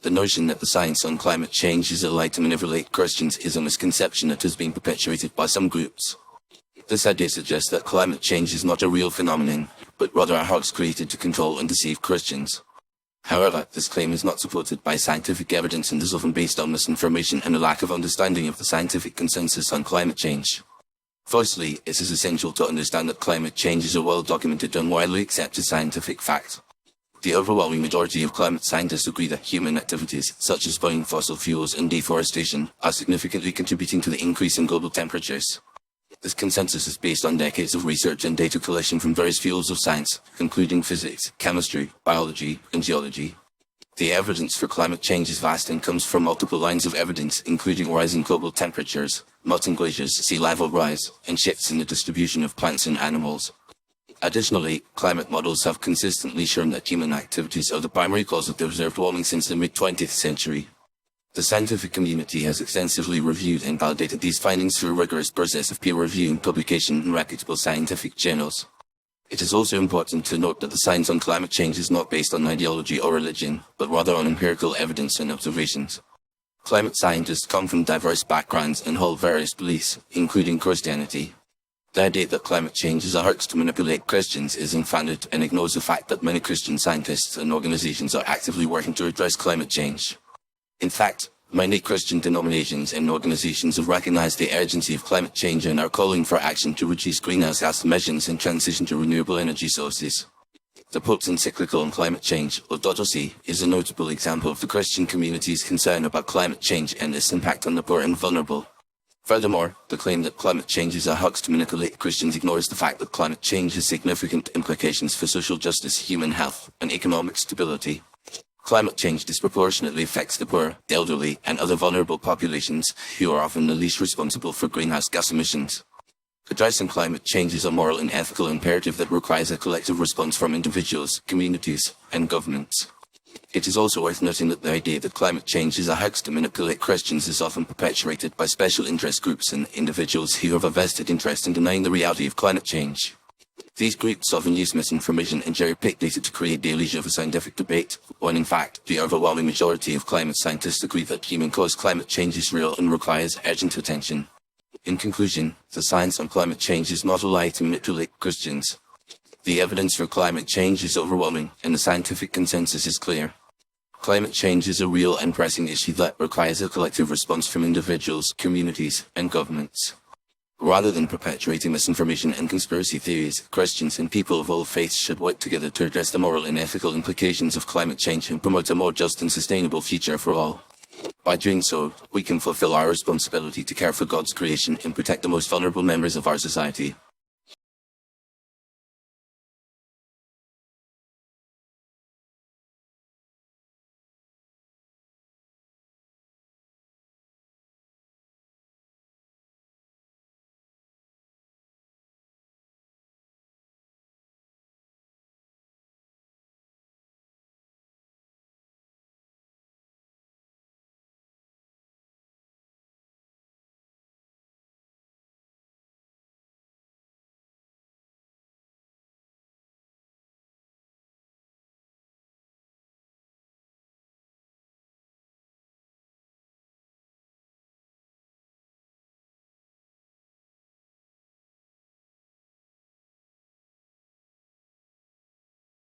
The notion that the science on climate change is a lie to manipulate Christians is a misconception that has been perpetuated by some groups. This idea suggests that climate change is not a real phenomenon, but rather a hoax created to control and deceive Christians. However, this claim is not supported by scientific evidence and is often based on misinformation and a lack of understanding of the scientific consensus on climate change. Firstly, it is essential to understand that climate change is a well-documented and widely accepted scientific fact. The overwhelming majority of climate scientists agree that human activities, such as burning fossil fuels and deforestation, are significantly contributing to the increase in global temperatures. This consensus is based on decades of research and data collection from various fields of science, including physics, chemistry, biology, and geology. The evidence for climate change is vast and comes from multiple lines of evidence, including rising global temperatures, melting glaciers, sea level rise, and shifts in the distribution of plants and animals. Additionally, climate models have consistently shown that human activities are the primary cause of the observed warming since the mid-20th century. The scientific community has extensively reviewed and validated these findings through a rigorous process of peer review and publication in reputable scientific journals. It is also important to note that the science on climate change is not based on ideology or religion, but rather on empirical evidence and observations. Climate scientists come from diverse backgrounds and hold various beliefs, including Christianity. The idea that climate change is a hoax to manipulate Christians is unfounded and ignores the fact that many Christian scientists and organizations are actively working to address climate change. In fact, many Christian denominations and organizations have recognized the urgency of climate change and are calling for action to reduce greenhouse gas emissions and transition to renewable energy sources. The Pope's encyclical on climate change, Laudato Si', is a notable example of the Christian community's concern about climate change and its impact on the poor and vulnerable. Furthermore, the claim that climate change is a hoax to manipulate Christians ignores the fact that climate change has significant implications for social justice, human health, and economic stability. Climate change disproportionately affects the poor, the elderly, and other vulnerable populations, who are often the least responsible for greenhouse gas emissions. Addressing climate change is a moral and ethical imperative that requires a collective response from individuals, communities, and governments. It is also worth noting that the idea that climate change is a hoax to manipulate Christians is often perpetuated by special interest groups and individuals who have a vested interest in denying the reality of climate change. These groups often use misinformation and cherry-pick data to create the illusion of a scientific debate, when in fact, the overwhelming majority of climate scientists agree that human-caused climate change is real and requires urgent attention. In conclusion, the science on climate change is not a lie to manipulate Christians. The evidence for climate change is overwhelming, and the scientific consensus is clear. Climate change is a real and pressing issue that requires a collective response from individuals, communities, and governments. Rather than perpetuating misinformation and conspiracy theories, Christians and people of all faiths should work together to address the moral and ethical implications of climate change and promote a more just and sustainable future for all. By doing so, we can fulfill our responsibility to care for God's creation and protect the most vulnerable members of our society.